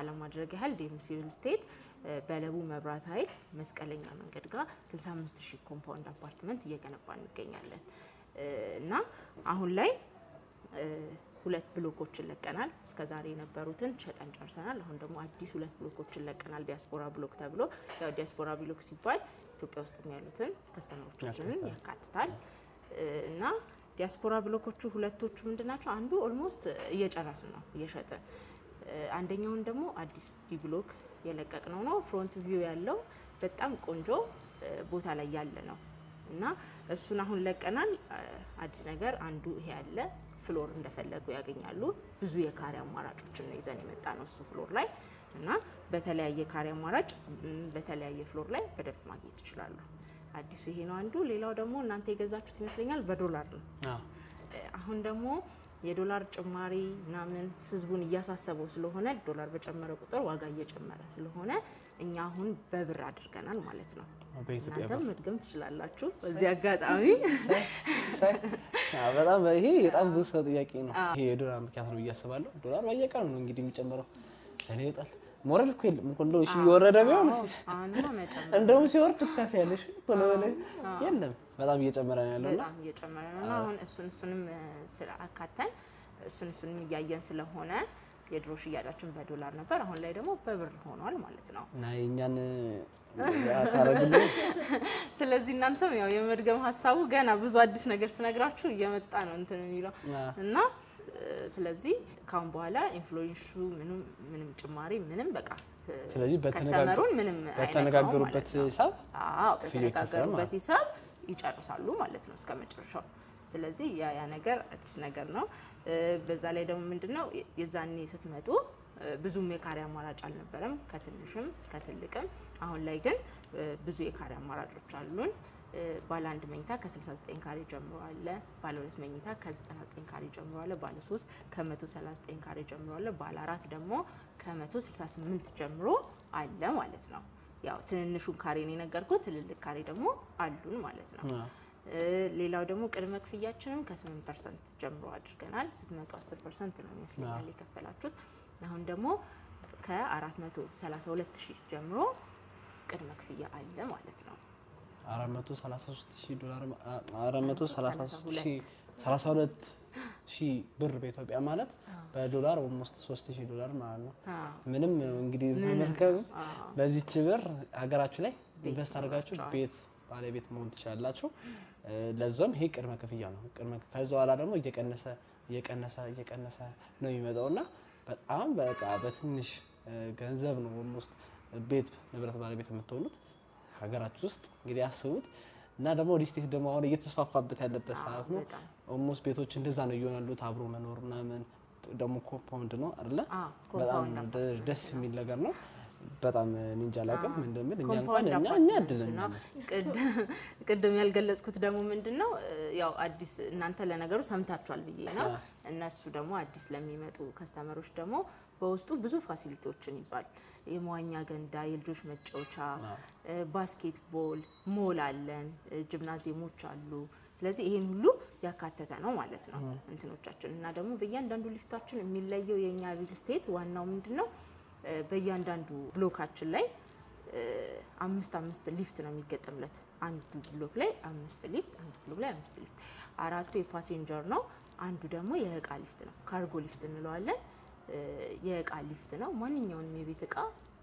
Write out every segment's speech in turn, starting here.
ለማድረግ ያህል ዲኤምሲ ሪል ስቴት በለቡ መብራት ኃይል መስቀለኛ መንገድ ጋር 65000 ኮምፓውንድ አፓርትመንት እየገነባ እንገኛለን እና አሁን ላይ ሁለት ብሎኮችን ለቀናል እስከዛሬ የነበሩትን ሸጠን ጨርሰናል አሁን ደግሞ አዲስ ሁለት ብሎኮችን ለቀናል ዲያስፖራ ብሎክ ተብሎ ያው ዲያስፖራ ብሎክ ሲባል ኢትዮጵያ ውስጥ ያሉትን ከስተመሮቻችንን ያካትታል እና ዲያስፖራ ብሎኮቹ ሁለቶቹ ምንድናቸው አንዱ ኦልሞስት እየጨረስን ነው እየሸጠን አንደኛውን ደግሞ አዲስ ዲ ብሎክ የለቀቅነው ነው ፍሮንት ቪው ያለው በጣም ቆንጆ ቦታ ላይ ያለ ነው እና እሱን አሁን ለቀናል አዲስ ነገር አንዱ ይሄ ያለ ፍሎር እንደፈለጉ ያገኛሉ ብዙ የካሬ አማራጮችን ነው ይዘን የመጣ ነው እሱ ፍሎር ላይ እና በተለያየ ካሬ አማራጭ በተለያየ ፍሎር ላይ በደንብ ማግኘት ይችላሉ አዲሱ ይሄ ነው አንዱ ሌላው ደግሞ እናንተ የገዛችሁት ይመስለኛል በዶላር ነው አሁን ደግሞ የዶላር ጭማሪ ምናምን ህዝቡን እያሳሰበው ስለሆነ ዶላር በጨመረ ቁጥር ዋጋ እየጨመረ ስለሆነ እኛ አሁን በብር አድርገናል ማለት ነው በኢትዮጵያ ብር መድገም ትችላላችሁ በዚህ አጋጣሚ በጣም ይሄ በጣም ብዙ ጥያቄ ነው ይሄ የዶላር ምክንያት ነው እያሰባለሁ ዶላር በየቀኑ ነው እንግዲህ የሚጨምረው እኔ ይጣል ሞራል እኮ የለም እንደው እሺ እየወረደ ቢሆን እንደው ሲወርድ ትከፍያለሽ ኮለበለ የለም በጣም እየጨመረ ነው ያለውና በጣም እየጨመረ ነው አሁን እሱንም አካተን እሱንም እያየን ስለሆነ የድሮ ሽያጫችን በዶላር ነበር አሁን ላይ ደግሞ በብር ሆኗል ማለት ነው እና የኛን አታረግልኝ ስለዚህ እናንተም ያው የመድገም ሐሳቡ ገና ብዙ አዲስ ነገር ስነግራችሁ እየመጣ ነው እንትን የሚለው እና ስለዚህ ካሁን በኋላ ኢንፍሉዌንሱ ምንም ጭማሪ ምንም በቃ ስለዚህ በተነጋገሩበት ሂሳብ በተነጋገሩበት ሂሳብ ይጨርሳሉ ማለት ነው እስከመጨረሻው ስለዚህ ያ ነገር አዲስ ነገር ነው በዛ ላይ ደግሞ ምንድነው የዛኔ ስትመጡ ብዙም የካሬ አማራጭ አልነበረም ከትንሽም ከትልቅም አሁን ላይ ግን ብዙ የካሬ አማራጮች አሉን ባለ 1 መኝታ ከ69 ካሬ ጀምሮ አለ ባለ 2 መኝታ ከ99 ካሬ ጀምሮ አለ ባለ 3 ከ139 ካሬ ጀምሮ አለ ባለ 4 ደግሞ ከ168 ጀምሮ አለ ማለት ነው ያው ትንንሹን ካሬ ነው የነገርኩት ትልልቅ ካሬ ደግሞ አሉን ማለት ነው ሌላው ደግሞ ቅድመ ክፍያችንን ከ8% ጀምሮ አድርገናል ስትመጡ 10% ነው የሚያስፈልጋል የከፈላችሁት አሁን ደግሞ ከ432000 ጀምሮ ቅድመ ክፍያ አለ ማለት ነው $433,000 ብር በኢትዮጵያ ማለት በዶላር almost $3000 ማለት ነው ምንም እንግዲህ ተመልከቱ በዚህች ብር ሀገራችሁ ላይ ኢንቨስት አድርጋችሁ ቤት ባለቤት መሆን ትችላላችሁ ለዛም ይሄ ቅድመ ክፍያ ነው ከዛው አላ ደግሞ እየቀነሰ ነው የሚመጣውና በጣም በቃ በትንሽ ገንዘብ ነው almost ቤት ንብረት ባለቤት የምትሆኑት ሀገራችሁ ውስጥ እንግዲህ አስቡት እና ደግሞ ሪስቴት ደግሞ አሁን እየተስፋፋበት ያለበት ሰዓት ነው almost ቤቶች እንደዛ ነው ይሆናሉት አብሮ መኖርና ምን ደግሞ ኮምፓውንድ ነው አይደለ በጣም ደስ የሚል ነገር ነው በጣም ንንጃ ላቀም እንደምን እኛ አድለና ቅድም ያልገለጽኩት ደግሞ ምንድነው ያው አዲስ እናንተ ለነገሩ ሰምታችኋል ብዬ ነው እነሱ ደግሞ አዲስ ለሚመጡ ከስተመሮች ደግሞ በውስጡ ብዙ ፋሲሊቲዎችን ይዟል የመዋኛ ገንዳ የልጆች መጫወቻ ባስኬትቦል ሞል አለን ጂምናዚየሞች አሉ ስለዚህ ይሄን ሁሉ ያካተተ ነው ማለት ነው እንትኖቻችን እና ደግሞ በእያንዳንዱ ሊፍታችን የሚለየው የኛ ሪል ስቴት ዋናው ምንድነው በእያንዳንዱ ብሎካችን ላይ 5 ሊፍት ነው የሚገጠምለት አንዱ ብሎክ ላይ 5 ሊፍት አንዱ ብሎክ ላይ 5 ሊፍት አራቱ የፓሴንጀር ነው አንዱ ደግሞ የእቃ ሊፍት ነው ካርጎ ሊፍት እንለዋለን የእቃ ሊፍት ነው ማንኛውንም የቤት እቃ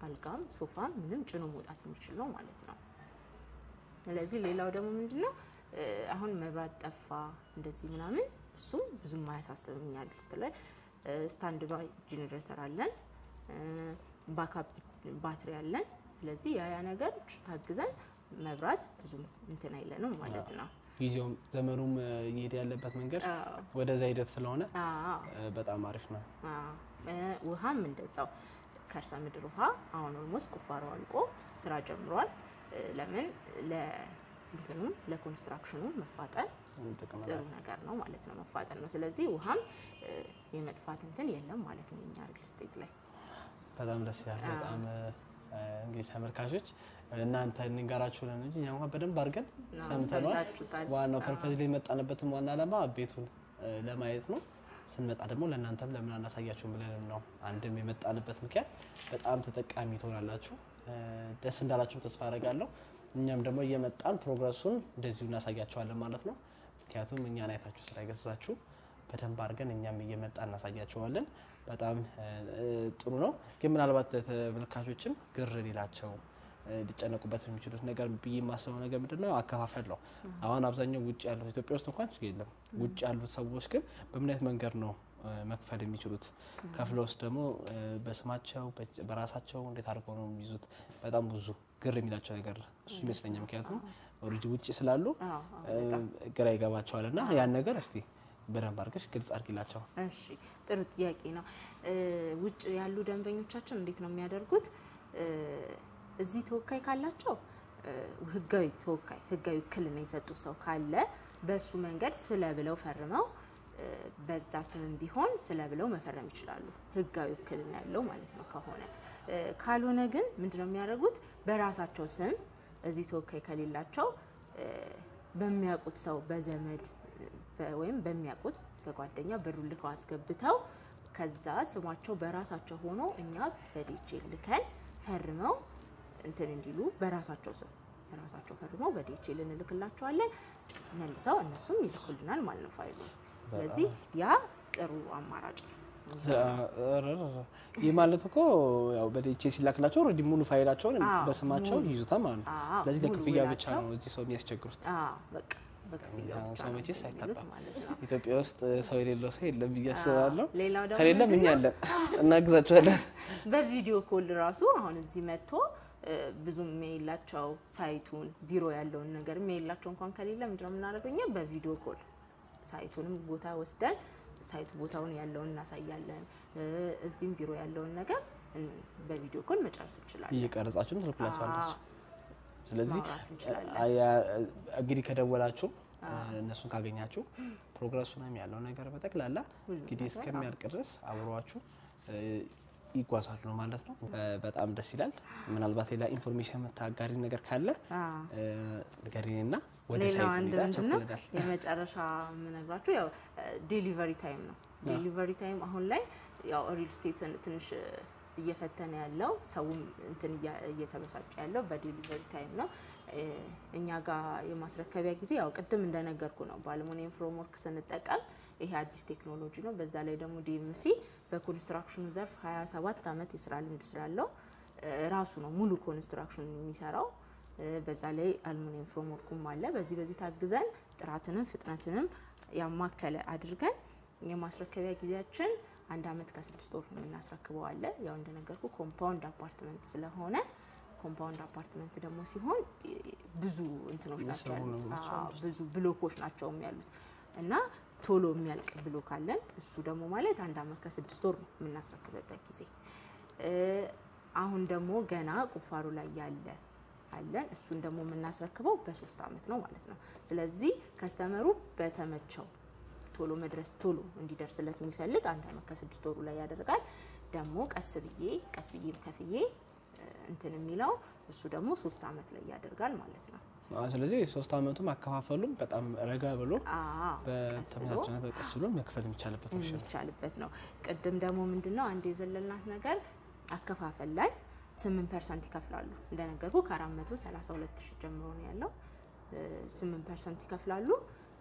አልጋም ሶፋም ምንም ጭኖ መውጣት የሚችል ነው ማለት ነው ስለዚህ ሌላው ደግሞ ምንድነው አሁን መብራት ጠፋ እንደዚህ ምናምን እሱም ብዙም ማያሳስብኛል ላይ ስታንድ ባይ ጄነሬተር አለን ባካፕ ባትሪ አለን ስለዚህ ያ ነገር ታግዘን መብራት ብዙም እንትን አይለንም ማለት ነው ጊዜው ዘመኑም እየሄደ ያለበት መንገድ ወደዛ ሂደት ስለሆነ በጣም አሪፍ ነው ውሃም እንደዛው ከርሰ ምድር ውሃ አሁን almost ቁፋሮ አልቆ ስራ ጀምሯል ለምን ለእንትኑ ለኮንስትራክሽኑ መፋጠን ጥሩ ነገር ነው ማለት ነው መፋጠን ነው ስለዚህ ውሃም የመጥፋት እንትን የለም ማለት ነው እኛ ሪል ስቴት ላይ በጣም ደስ ይላል በጣም እንግዲህ ተመልካቾች እናንተ እንጋራችሁ ነው እንጂ እኛም በደንብ አድርገን ሰምተናል ዋናው ፐርፐዝ ላይ መጣንበትም ዋና ዓላማ ቤቱን ለማየት ነው ስንመጣ ደግሞ ለእናንተም ለምን አናሳያችሁም ብለን ነው አንድም የመጣንበት ምክንያት በጣም ተጠቃሚ ትሆናላችሁ ደስ እንዳላችሁ ተስፋ አደርጋለሁ እኛም ደግሞ እየመጣን ፕሮግረሱን እንደዚሁ እናሳያችኋለን ማለት ነው ምክንያቱም እኛን አይታችሁ ስለገዛችሁ በደንብ አድርገን እኛም እየመጣን እናሳያችኋለን በጣም ጥሩ ነው ግን ምናልባት ተመልካቾችም ግር ሊላቸው ሊጨነቁበት የሚችሉት ነገር በየማሰው ነገር ምንድነው አከፋፈል ነው አሁን አብዛኛው ውጭ ያሉት ኢትዮጵያ ውስጥ እንኳን የለም ውጭ ያሉት ሰዎች ግን በምን አይነት መንገድ ነው መክፈል የሚችሉት ከፍለውስ ደግሞ በስማቸው በራሳቸው እንዴት አድርገው ነው የሚይዙት በጣም ብዙ ግር የሚላቸው ነገር እሱ ይመስለኛል ምክንያቱም ኦሬዲ ውጭ ስላሉ ግራ ይገባቸዋልና ያን ነገር እስቲ በደንብ አድርገሽ ግልጽ አድርጊላቸው እሺ ጥሩ ጥያቄ ነው ውጭ ያሉ ደንበኞቻችን እንዴት ነው የሚያደርጉት እዚህ ተወካይ ካላቸው ህጋዊ ተወካይ ህጋዊ ክልል የሰጡ ሰው ካለ በሱ መንገድ ስለብለው ፈርመው በዛ ስምም ቢሆን ስለብለው መፈረም ይችላሉ ህጋዊ ክልል ያለው ማለት ነው ከሆነ ካልሆነ ግን ምንድነው የሚያደርጉት በራሳቸው ስም እዚህ ተወካይ ከሌላቸው በሚያውቁት ሰው በዘመድ ወይም በሚያውቁት በጓደኛ ብሩን ልከው አስገብተው ከዛ ስማቸው በራሳቸው ሆኖ እኛ በዲጂታል ልከን ፈርመው እንትን እንዲሉ በራሳቸው ስም በራሳቸው ፈርመው በዲጂታል እንልክላቸዋለን መልሰው እነሱም ይልኩልናል ማለት ነው ፋይሉ ስለዚህ ያ ጥሩ አማራጭ ነው ማለት እኮ ያው በዲጂታል ሲላክላቸው ኦሬዲ ሙሉ ፋይላቸውን በስማቸው ይዙታል ማለት ነው ስለዚህ ለክፍያ ብቻ ነው እዚህ ሰው የሚያስቸግሩት በቃ ሰው መቼስ አይታጣም ኢትዮጵያ ውስጥ ሰው የሌለው ሰው የለም ብያስባለሁ ከሌለም እኛ አለን እናግዛቸዋለን በቪዲዮ ኮል ራሱ አሁን እዚህ መጥቶ ብዙም ሜይላቸው ሳይቱን ቢሮ ያለውን ነገር ሜይላቸው እንኳን ከሌለ ምንድነው የምናደርገው በቪዲዮ ኮል ሳይቱንም ቦታ ወስደን ሳይቱ ቦታውን ያለውን እናሳያለን እዚህም ቢሮ ያለውን ነገር በቪዲዮ ኮል መጨረስ እንችላለን እየቀረጻችሁ ትልኩላችኋላችሁ ስለዚህ እንግዲህ ከደወላችሁ እነሱን ካገኛችሁ ፕሮግረሱንም ያለው ነገር በተክላላ እንግዲህ እስከሚያልቅ ድረስ አብሯችሁ ይጓዛሉ ማለት ነው በጣም ደስ ይላል ምናልባት ሌላ ኢንፎርሜሽን መታጋሪ ነገር ካለ ንገሪኝና ወደ ሳይት እንሄዳለን የመጨረሻ ምንነግራችሁ ያው ዴሊቨሪ ታይም ነው ዴሊቨሪ ታይም አሁን ላይ ያው ሪል ስቴትን ትንሽ እየፈተነ ያለው ሰውም እንትን እየተበሳጨ ያለው በዴሊቨሪ ታይም ነው እኛ ጋር የማስረከቢያ ጊዜ ያው ቅድም እንደነገርኩ ነው በአልሙኒየም ፍሬምወርክ ስንጠቀም ይሄ አዲስ ቴክኖሎጂ ነው በዛ ላይ ደግሞ ዲኤምሲ በኮንስትራክሽኑ ዘርፍ 27 አመት የስራ ልምድ ስላለው ራሱ ነው ሙሉ ኮንስትራክሽን የሚሰራው በዛ ላይ አልሙኒየም ፍሬምወርኩም አለ በዚህ ታግዘን ጥራትንም ፍጥነትንም ያማከለ አድርገን የማስረከቢያ ጊዜያችን 1 አመት ከ6 ወር የምናስረክበው አለ ያው እንደነገርኩ ኮምፓውንድ አፓርትመንት ስለሆነ ኮምፓውንድ አፓርትመንት ደግሞ ሲሆን ብዙ እንትኖች ናቸው ያሉት ብዙ ብሎኮች ናቸው ያሉት እና ቶሎ የሚያልቅ ብሎክ አለን እሱ ደግሞ ማለት 1 አመት ከ6 ወር የምናስረክበበት ጊዜ አሁን ደግሞ ገና ቁፋሮ ላይ ያለ አለን እሱን ደግሞ የምናስረክበው በ3 አመት ነው ማለት ነው ስለዚህ ከስተመሩ በተመቸው ቶሎ መድረስ ቶሎ እንዲደርስለት የሚፈልግ 1 አመት ከ6 ወሩ ላይ ያደርጋል ደግሞ ቀስ ብዬ ከፍዬ እንትን የሚለው እሱ ደግሞ 3 አመት ላይ ያደርጋል ማለት ነው ስለዚህ 3 አመቱም አከፋፈሉም በጣም ረጋ ብሎ በተመሳሳይ በቀስ ብሎ መክፈል የሚቻልበት ነው ቅድም ደግሞ ምንድነው አንድ የዘለልናት ነገር አከፋፈል ላይ 8% ይከፍላሉ እንደነገርኩ ከ432,000 ጀምሮ ነው ያለው 8% ይከፍላሉ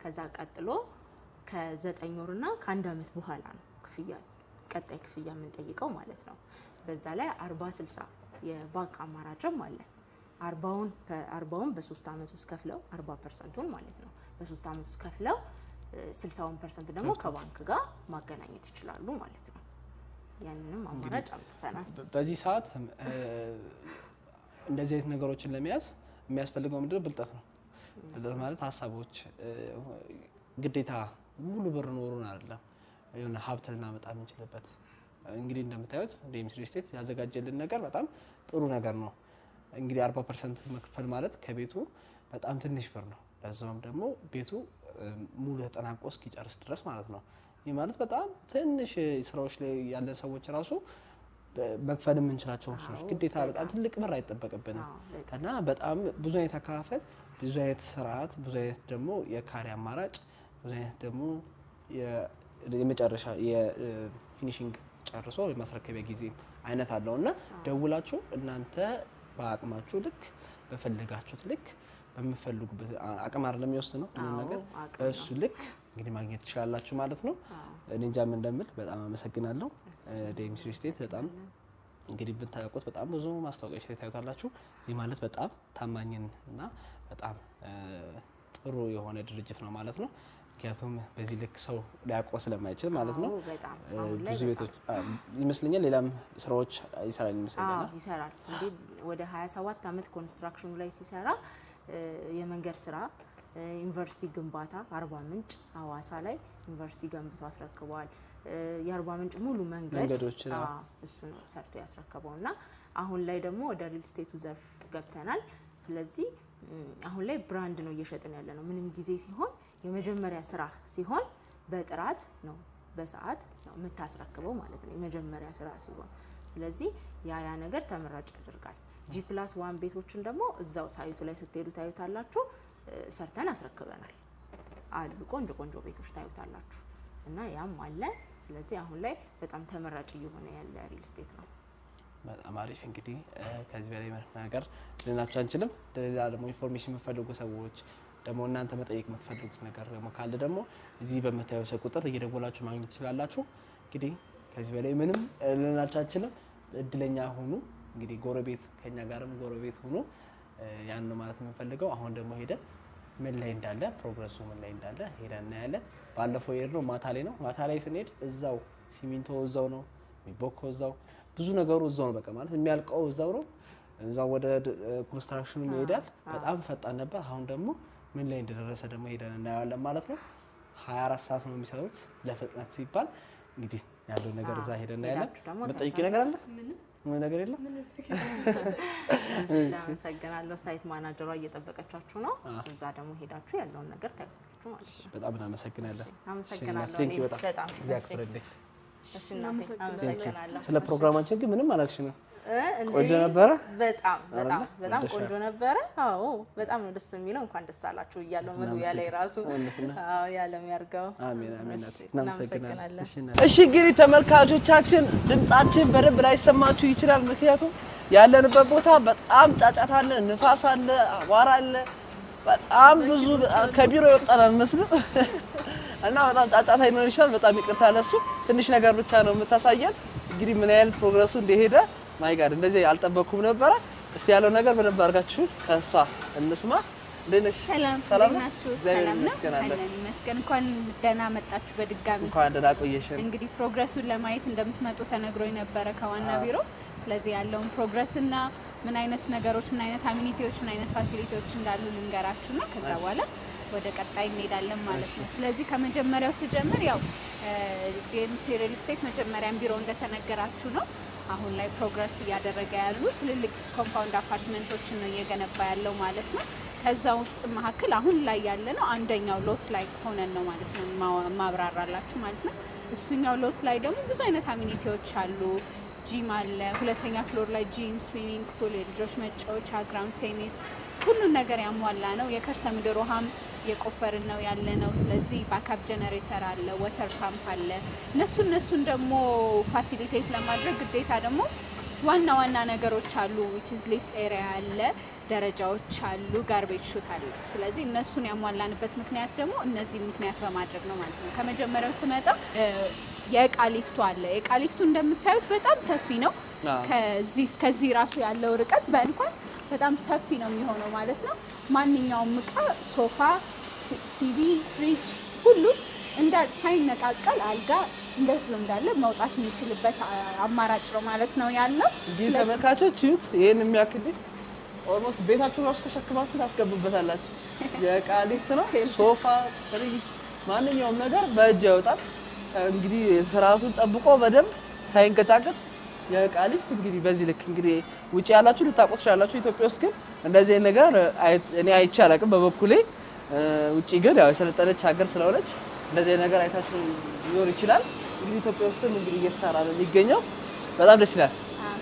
ከዛ ቀጥሎ ከ9 ወርና ከ1 አመት በኋላ ነው ቀጣይ ክፍያ የምንጠይቀው ማለት ነው በዛ ላይ 40/60 የባንክ አማራጭም አለ 40ውን በ3 አመት ውስጥ ከፍለው 40%ን ማለት ነው በ3 አመት ውስጥ ከፍለው 60% ደግሞ ከባንክ ጋር ማገናኘት ይችላሉ ማለት ነው ያንንም አማራጭ አምጥተናል በዚህ ሰዓት እንደዚህ አይነት ነገሮችን ለመያዝ የሚያስፈልገው ምንድነው ብልጠት ነው ብልጠት ማለት ሐሳቦች ግዴታ ሙሉ ብር ኖሩን አይደለም የሆነ ሀብት ልናመጣ እንችልበት እንግዲህ እንደምታዩት ዲኤምሲ ሪል ስቴት ያዘጋጀልን ነገር በጣም ጥሩ ነገር ነው እንግዲህ 40% መክፈል ማለት ከቤቱ በጣም ትንሽ ብር ነው ለዛውም ደግሞ ቤቱ ሙሉ ተጠናቆ እስኪጨርስ ድረስ ማለት ነው ይሄ ማለት በጣም ትንሽ ስራዎች ላይ ያለ ሰዎች ራሱ መክፈል የምንችላቸው ሰዎች ግዴታ በጣም ትልቅ ብር አይጠበቅብንም እና በጣም ብዙ አይነት አከፋፈል ብዙ አይነት ስርዓት ብዙ አይነት ደግሞ የካሬ አማራጭ ብዙ አይነት ደግሞ የመጨረሻ የፊኒሺንግ ጨርሶ የማስረከቢያ ጊዜ አይነት አለውና ደውላችሁ እናንተ በአቅማችሁ ልክ በፈልጋችሁት ልክ በመፈልጉበት አቅም አይደለም የሚወስነው ነገር እሱ ልክ እንግዲህ ማግኘት ትችላላችሁ ማለት ነው። እኔ እንጃ ምን እንደምል በጣም አመሰግናለሁ። ዴምሲ ሪል ስቴት በጣም እንግዲህ ብታውቁት በጣም ብዙ ማስታወቂያዎች ላይ ታዩታላችሁ። ይህ ማለት በጣም ታማኝና በጣም ጥሩ የሆነ ድርጅት ነው ማለት ነው። ምክንያቱም በዚህ ልክ ሰው ሊያውቀው ስለማይችል ማለት ነው። ብዙ ቤቶች ይመስለኛል ሌላም ስራዎች ይሰራል ይመስለኛል። ይሰራል እንዴ ወደ 27 አመት ኮንስትራክሽኑ ላይ ሲሰራ የመንገድ ስራ ዩኒቨርሲቲ ግንባታ አርባ ምንጭ ሐዋሳ ላይ ዩኒቨርሲቲ ገንብቶ አስረክቧል። የአርባ ምንጭ ሙሉ መንገዶች እሱ ነው ሰርቶ ያስረከበውና አሁን ላይ ደግሞ ወደ ሪል ስቴቱ ዘርፍ ገብተናል። ስለዚህ አሁን ላይ ብራንድ ነው እየሸጥን ያለ ነው። ምንም ጊዜ ሲሆን የመጀመሪያ ስራ ሲሆን በጥራት ነው በሰዓት ነው የምታስረክበው ማለት ነው የመጀመሪያ ስራ ሲሆን። ስለዚህ ያ ነገር ተመራጭ ያደርጋል። G+1 ቤቶችን ደግሞ እዛው ሳይቱ ላይ ስትሄዱ ታዩታላችሁ። ሰርተን አስረክበናል አሉ ቆንጆ ቤቶች ታዩታላችሁ እና ያም አለ። ስለዚህ አሁን ላይ በጣም ተመራጭ እየሆነ ያለ ሪል ስቴት ነው። በጣም አሪፍ እንግዲህ ከዚህ በላይ ነገር ልናችሁ አንችልም። ለሌላ ደግሞ ኢንፎርሜሽን የምትፈልጉ ሰዎች ደግሞ እናንተ መጠየቅ የምትፈልጉት ነገር ደግሞ ካለ ደግሞ እዚህ በመታየው ሰው ቁጥር እየደወላችሁ ማግኘት ትችላላችሁ። እንግዲህ ከዚህ በላይ ምንም ልናችሁ አንችልም። እድለኛ ሁኑ። እንግዲህ ጎረቤት ከኛ ጋርም ጎረቤት ሁኑ። ያን ነው ማለት የምንፈልገው። አሁን ደግሞ ሄደን ምን ላይ እንዳለ ፕሮግረሱ ምን ላይ እንዳለ ሄደን እናያለን። ባለፈው የሄድነው ማታ ላይ ነው። ማታ ላይ ስንሄድ እዛው ሲሚንቶ እዛው ነው የሚቦከው እዛው ብዙ ነገሩ እዛው ነው በቃ ማለት የሚያልቀው እዛው ነው። እዛው ወደ ኮንስትራክሽኑ ይሄዳል። በጣም ፈጣን ነበር። አሁን ደግሞ ምን ላይ እንደደረሰ ደግሞ ሄደን እናያለን ማለት ነው። 24 ሰዓት ነው የሚሰሩት ለፍጥነት ሲባል እንግዲህ ያለው ነገር እዛ ሄደን እናያለን። መጠይቅ ነገር አለ ምን ነገር የለም። አመሰግናለሁ። ሳይት ማናጀሯ እየጠበቀቻችሁ ነው። እዛ ደግሞ ሄዳችሁ ያለውን ነገር ታዩታላችሁ ማለት ነው። በጣም እናመሰግናለን። አመሰግናለሁ። በጣም ያክብርልኝ። እሺ እናመሰግናለሁ። ስለ ፕሮግራማችን ግን ምንም አላልሽም። ቆንጆ ነበረ። በጣም ቆንጆ ነበረ። አዎ በጣም ነው ደስ የሚለው። እንኳን ደስ አላችሁ እያለው መግቢያ ላይ ራሱ ያለም ያርጋው። አሜን አሜን። እናመሰግናለን። እሺ እንግዲህ ተመልካቾቻችን ድምጻችን በደንብ ላይሰማችሁ ይችላል። ምክንያቱም ያለንበት ቦታ በጣም ጫጫታ አለ፣ ንፋስ አለ፣ አቧራ አለ። በጣም ብዙ ከቢሮ ይወጣናል መስሎ እና በጣም ጫጫታ ይኖር ይችላል። በጣም ይቅርታ ለሱ። ትንሽ ነገር ብቻ ነው የምታሳየን። እንግዲህ ምን ያህል ፕሮግረሱ እንደሄደ ማይ ጋር እንደዚህ አልጠበኩም ነበር። እስቲ ያለው ነገር በደንብ አድርጋችሁ ከሷ እንስማ። ለነሽ ሰላም ናችሁ? ሰላም ነው መስገን እንኳን ደህና መጣችሁ በድጋሚ እንኳን ደህና ቆየሽን። እንግዲህ ፕሮግረሱን ለማየት እንደምትመጡ ተነግሮኝ ነበር ከዋና ቢሮ። ስለዚህ ያለውን ፕሮግረስና ምን አይነት ነገሮች ምን አይነት አሚኒቲዎች ምን አይነት ፋሲሊቲዎች እንዳሉ ልንገራችሁና ከዛ በኋላ ወደ ቀጣይ እንሄዳለን ማለት ነው። ስለዚህ ከመጀመሪያው ስጀምር ያው ዴምሲ ሪል ስቴት መጀመሪያም ቢሮ እንደተነገራችሁ ነው አሁን ላይ ፕሮግረስ እያደረገ ያሉ ትልልቅ ኮምፓውንድ አፓርትመንቶችን ነው እየገነባ ያለው ማለት ነው። ከዛ ውስጥ መሀከል አሁን ላይ ያለ ነው አንደኛው ሎት ላይ ሆነን ነው ማለት ነው ማብራራላችሁ ማለት ነው። እሱኛው ሎት ላይ ደግሞ ብዙ አይነት አሚኒቲዎች አሉ። ጂም አለ፣ ሁለተኛ ፍሎር ላይ ጂም፣ ስዊሚንግ ፑል፣ የልጆች መጫወቻ፣ ግራውንድ ቴኒስ ሁሉን ነገር ያሟላ ነው። የከርሰ ምድር ውሃም የቆፈርን ነው ያለ ነው። ስለዚህ ባካፕ ጀነሬተር አለ፣ ወተር ፓምፕ አለ። እነሱን ደግሞ ፋሲሊቴት ለማድረግ ግዴታ ደግሞ ዋና ነገሮች አሉ which is lift area አለ፣ ደረጃዎች አሉ፣ ጋርቤጅ ሹት አለ። ስለዚህ እነሱን ያሟላንበት ምክንያት ደግሞ እነዚህ ምክንያት በማድረግ ነው ማለት ነው። ከመጀመሪያው ስመጣ የእቃ ሊፍቱ አለ። የእቃ ሊፍቱ እንደምታዩት በጣም ሰፊ ነው። ከዚህ ራሱ ያለው ርቀት በእንኳን በጣም ሰፊ ነው የሚሆነው ማለት ነው። ማንኛውም እቃ ሶፋ፣ ቲቪ፣ ፍሪጅ ሁሉ እንደ ሳይነቃቀል አልጋ እንደዚህ እንዳለ መውጣት የሚችልበት አማራጭ ነው ማለት ነው ያለው። እንግዲህ ተመልካቾች ይሁት ይሄን የሚያክል ሊፍት ኦልሞስት ቤታችሁን ራሱ ተሸክማችሁ ታስገቡበታላችሁ። የእቃ ሊፍት ነው። ሶፋ፣ ፍሪጅ ማንኛውም ነገር በእጅ ያወጣል። እንግዲህ ስርዓቱን ጠብቆ በደንብ ሳይንቀጫቀጭ የእቃ ሊፍት እንግዲህ በዚህ ልክ እንግዲህ ውጪ ያላችሁ ልታቆስ ይችላልላችሁ። ኢትዮጵያ ውስጥ ግን እንደዚህ ነገር እኔ አይቼ አላውቅም በበኩሌ። ውጪ ግን ያው የሰለጠነች ሀገር ስለሆነች እንደዚህ ነገር አይታችሁ ሊኖር ይችላል። እንግዲህ ኢትዮጵያ ውስጥም እንግዲህ እየተሰራ ነው የሚገኘው። በጣም ደስ ይላል።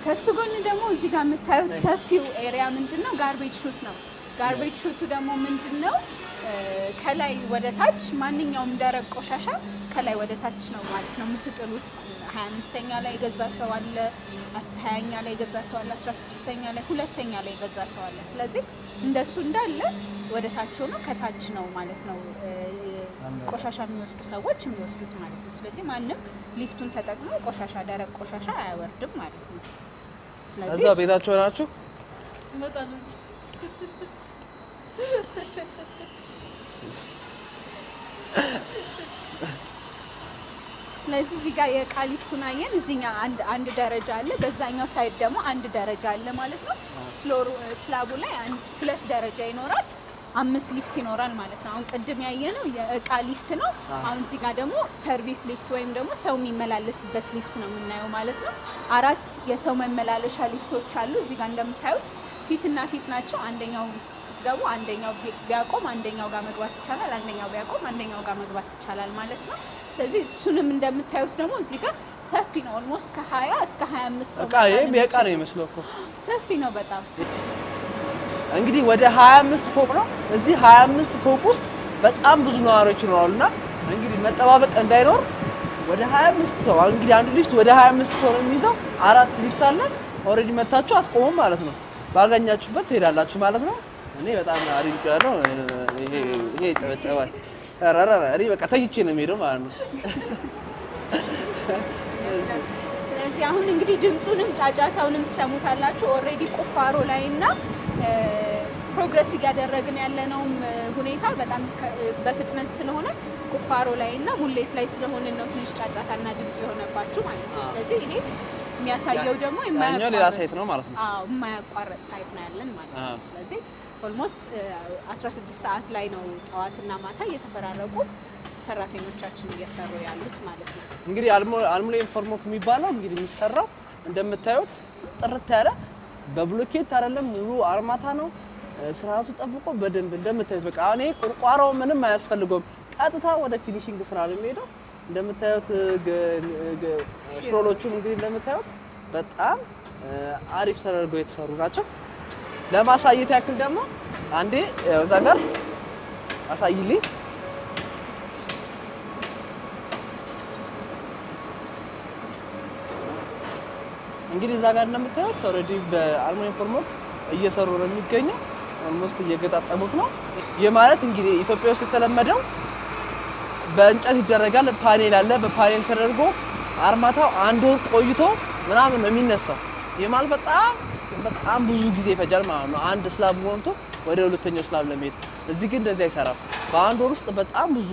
ከሱ ጎን ደግሞ እዚህ ጋር የምታዩት ሰፊው ኤሪያ ምንድነው? ጋርቤጅ ሹት ነው። ጋርቤጅ ሹቱ ደግሞ ምንድነው ከላይ ወደ ታች ማንኛውም ደረቅ ቆሻሻ ከላይ ወደ ታች ነው ማለት ነው የምትጥሉት 25ኛ ላይ ገዛ ሰው አለ 20ኛ ላይ ገዛ ሰው አለ 16ኛ ላይ ሁለተኛ ላይ ገዛ ሰው አለ ስለዚህ እንደሱ እንዳለ ወደ ታች ሆኖ ከታች ነው ማለት ነው ቆሻሻ የሚወስዱ ሰዎች የሚወስዱት ማለት ነው ስለዚህ ማንንም ሊፍቱን ተጠቅሞ ቆሻሻ ደረቅ ቆሻሻ አያወርድም ማለት ነው ስለዚህ እዛ ቤታችሁ ናችሁ መጣሉት ስለዚህ እዚህ ጋር የዕቃ ሊፍቱን አየን እዚህኛ አንድ ደረጃ አለ በዛኛው ሳይድ ደግሞ አንድ ደረጃ አለ ማለት ነው ፍሎር ስላቡ ላይ ሁለት ደረጃ ይኖራል 5 ሊፍት ይኖራል ማለት ነው አሁን ቀድም ያየነው የዕቃ ሊፍት ነው አሁን እዚህ ጋር ደግሞ ሰርቪስ ሊፍት ወይም ደግሞ ሰው የሚመላለስበት ሊፍት ነው የምናየው ማለት ነው 4 የሰው መመላለሻ ሊፍቶች አሉ እዚህ ጋር እንደምታዩት ፊትና ፊት ናቸው አንደኛው ውስጥ ሲገቡ አንደኛው ቢያቆም አንደኛው ጋር መግባት ይቻላል አንደኛው ቢያቆም አንደኛው ጋር መግባት ይቻላል ማለት ነው ስለዚህ እሱንም እንደምታዩት ደግሞ እዚህ ጋር ሰፊ ነው ኦልሞስት ከ20 እስከ 25 ሰው በቃ ነው የሚመስለው እኮ ሰፊ ነው በጣም እንግዲህ ወደ 25 ፎቅ ነው እዚህ 25 ፎቅ ውስጥ በጣም ብዙ ነዋሪዎች ይኖራሉና እንግዲህ መጠባበቅ እንዳይኖር ወደ 25 ሰው እንግዲህ አንድ ሊፍት ወደ 25 ሰው ነው የሚይዘው 4 ሊፍት አለ ኦሬዲ መታችሁ አስቆሙም ማለት ነው ባገኛችሁበት ትሄዳላችሁ ማለት ነው እኔ በጣም አሪፍ ያለው ይሄ ጨበጨባል አራራሪ በቃ ተይቼ ነው የሚሄደው ማለት ነው ስለዚህ አሁን እንግዲህ ድምጹንም ጫጫታውንም ተሰሙታላችሁ ኦሬዲ ቁፋሮ ላይና ፕሮግረስ እያደረግን ያለነው ሁኔታ በጣም በፍጥነት ስለሆነ ቁፋሮ ላይና ሙሌት ላይ ስለሆነ ነው ትንሽ ጫጫታና ድምጽ የሆነባችሁ ማለት ነው ስለዚህ ይሄ የሚያሳየው ደግሞ የማያቋርጥ ሌላ ሳይት ነው ማለት ነው አዎ የማያቋርጥ ሳይት ነው ያለን ማለት ነው ስለዚህ ኦልሞስት 16 ሰዓት ላይ ነው ጠዋትና ማታ እየተፈራረቁ ሰራተኞቻችን እየሰሩ ያሉት ማለት ነው እንግዲህ አልሙኒየም ፎርሞክ የሚባለው እንግዲህ የሚሰራው እንደምታዩት ጥርት ያለ በብሎኬት አይደለም ሙሉ አርማታ ነው ስራቱ ጠብቆ በደንብ እንደምታዩት በቃ እኔ ቁርቋሮ ምንም አያስፈልገውም ቀጥታ ወደ ፊኒሺንግ ስራ ነው የሚሄደው እንደምታዩት ሽሮሎቹ እንግዲህ እንደምታዩት በጣም አሪፍ ተደርገው የተሰሩ ናቸው ለማሳየት ያክል ደግሞ አንዴ እዛ ጋር አሳይልኝ እንግዲህ እዛ ጋር እንደምታዩት ኦሬዲ በአልሙኒየም ፎርሞክ እየሰሩ ነው የሚገኘው ኦልሞስት እየገጣጠሙት ነው የማለት እንግዲህ ኢትዮጵያ ውስጥ የተለመደው በእንጨት ይደረጋል ፓኔል አለ በፓኔል ተደርጎ አርማታው አንድ ወር ቆይቶ ምናምን ነው የሚነሳው የማል በጣም ብዙ ጊዜ ይፈጃል ማለት ነው አንድ ስላብ ሞንቶ ወደ ሁለተኛው ስላብ ለመሄድ እዚህ ግን እንደዚህ አይሰራም በአንድ ወር ውስጥ በጣም ብዙ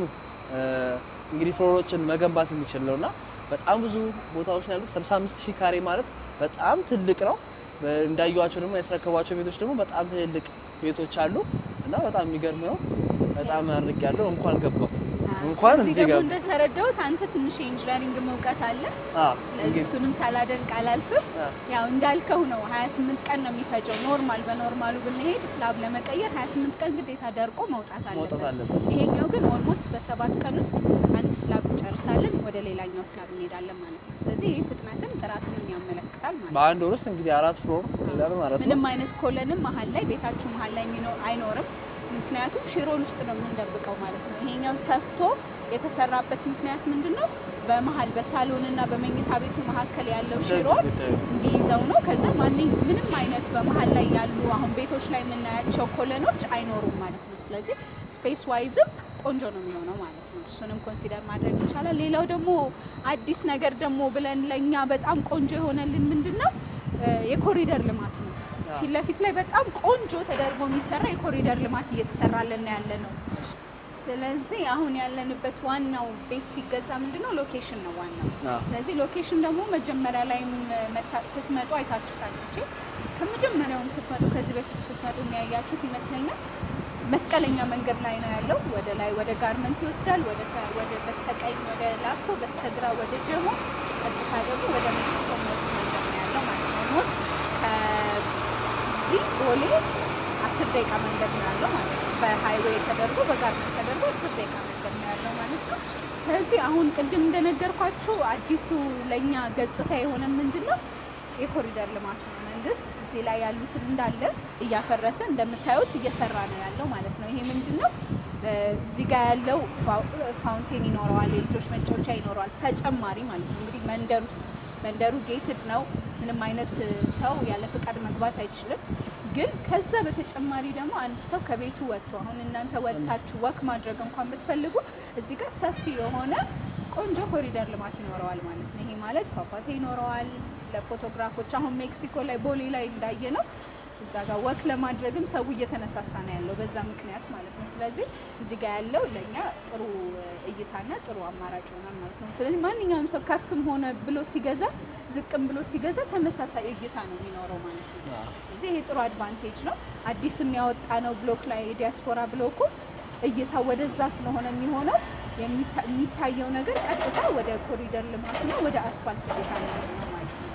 እንግዲህ ፍሎሮችን መገንባት የሚችል ነውና በጣም ብዙ ቦታዎች ነው ያሉት 65000 ካሬ ማለት በጣም ትልቅ ነው እንዳያዩዋቸው ደግሞ ያስረከቧቸው ቤቶች ደግሞ በጣም ትልቅ ቤቶች አሉ እና በጣም የሚገርም ነው በጣም አርግ ያለው እንኳን ገባው እንኳን እዚህ ጋር እንደተረዳሁት አንተ ትንሽ ኢንጂነሪንግ መውቀት አለ ስለዚህ እሱንም ሳላደንቅ አላልፍም ያው እንዳልከው ነው 28 ቀን ነው የሚፈጀው ኖርማል በኖርማሉ ብንሄድ ስላብ ለመቀየር 28 ቀን ግዴታ ደርቆ መውጣት አለበት ይሄኛው ግን ኦልሞስት በ7 ቀን ውስጥ አንድ ስላብ ጨርሳለን ወደ ሌላኛው ስላብ እንሄዳለን ማለት ነው ስለዚህ ይሄ ፍጥነትም ጥራትንም ያመለክታል ማለት ነው በአንድ ወር ውስጥ እንግዲህ 4 ፍሎር ይላል ማለት ነው ምንም አይነት ኮለንም መሀል ላይ ቤታችሁ መሀል ላይ አይኖርም ምክንያቱም ሽሮል ውስጥ ነው የምንደብቀው ማለት ነው ይሄኛው ሰፍቶ የተሰራበት ምክንያት ምንድነው በመሃል በሳሎንና በመኝታ ቤቱ መካከል ያለው ሽሮል እንዲይዘው ነው ከዛ ምንም አይነት በመሃል ላይ ያሉ አሁን ቤቶች ላይ የምናያቸው ኮለኖች አይኖሩም ማለት ነው ስለዚህ ስፔስ ዋይዝም ቆንጆ ነው የሚሆነው ማለት ነው እሱንም ኮንሲደር ማድረግ ይቻላል ሌላው ደግሞ አዲስ ነገር ደግሞ ብለን ለኛ በጣም ቆንጆ የሆነልን ምንድነው የኮሪደር ልማት ነው ፊት ለፊት ላይ በጣም ቆንጆ ተደርጎ የሚሰራ የኮሪደር ልማት እየተሰራልን ያለ ነው ስለዚህ አሁን ያለንበት ዋናው ቤት ሲገዛ ምንድነው ሎኬሽን ነው ዋናው ስለዚህ ሎኬሽን ደግሞ መጀመሪያ ላይ ስትመጡ አይታችሁታል እንጂ ከመጀመሪያውም ስትመጡ ከዚህ በፊት ስትመጡ የሚያያችሁት ይመስለኛል መስቀለኛ መንገድ ላይ ነው ያለው ወደ ላይ ወደ ጋርመንት ይወስዳል ወደ በስተቀኝ ወደ ላፍቶ በስተግራ ወደ ጀሞ ቀጥታ ደግሞ ወደ ሜክሲኮ መንገድ ነው ያለው ማለት ነው ከዚህ ቦሌ 10 ደቂቃ መንገድ ነው ያለው ማለት ነው በሃይዌይ ተደርጎ በጋርመንት ተደርጎ 10 ደቂቃ መንገድ ነው ያለው ማለት ነው ስለዚህ አሁን ቅድም እንደነገርኳችሁ አዲሱ ለኛ ገጽታ የሆነ ምንድነው የኮሪደር ልማት ነው መንግስት እዚህ ላይ ያሉትን እንዳለ እያፈረሰ እንደምታዩት እየሰራ ነው ያለው ማለት ነው። ይሄ ምንድነው እዚህ ጋር ያለው ፋውንቴን ይኖረዋል፣ የልጆች መጫወቻ ይኖረዋል ተጨማሪ ማለት ነው። እንግዲህ መንደሩ ጌትድ ነው። ምንም አይነት ሰው ያለ ፍቃድ መግባት አይችልም። ግን ከዛ በተጨማሪ ደግሞ አንድ ሰው ከቤቱ ወጥቶ አሁን እናንተ ወጣችሁ ወክ ማድረግ እንኳን ብትፈልጉ እዚህ ጋር ሰፊ የሆነ ቆንጆ ኮሪደር ልማት ይኖረዋል ማለት ነው። ይሄ ማለት ፏፏቴ ይኖረዋል ለፎቶግራፎች። አሁን ሜክሲኮ ላይ ቦሌ ላይ እንዳየ ነው እዛ ጋር ወክ ለማድረግም ሰው እየተነሳሳ ነው ያለው በዛ ምክንያት ማለት ነው። ስለዚህ እዚህ ጋር ያለው ለኛ ጥሩ እይታና ጥሩ አማራጭ ሆኗል ማለት ነው። ስለዚህ ማንኛውም ሰው ከፍም ሆነ ብሎ ሲገዛ ዝቅም ብሎ ሲገዛ ተመሳሳይ እይታ ነው የሚኖረው ማለት ነው። ስለዚህ ይሄ ጥሩ አድቫንቴጅ ነው። አዲስ የሚያወጣ ነው ብሎክ ላይ ዲያስፖራ ብሎኩ እይታ ወደዛ ስለሆነ የሚሆነው የሚታየው ነገር ቀጥታ ወደ ኮሪደር ልማትና ወደ አስፋልት እይታ ነው ማለት ነው።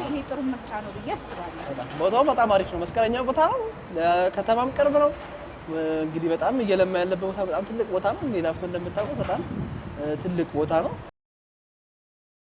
ይሄ ጥሩ ምርጫ ነው ብዬ አስባለሁ። ቦታው በጣም አሪፍ ነው። መስቀለኛው ቦታ ነው፣ ለከተማም ቅርብ ነው። እንግዲህ በጣም እየለማ ያለበት ቦታ በጣም ትልቅ ቦታ ነው። እንግዲህ ላፍቶ እንደምታውቁት በጣም ትልቅ ቦታ ነው።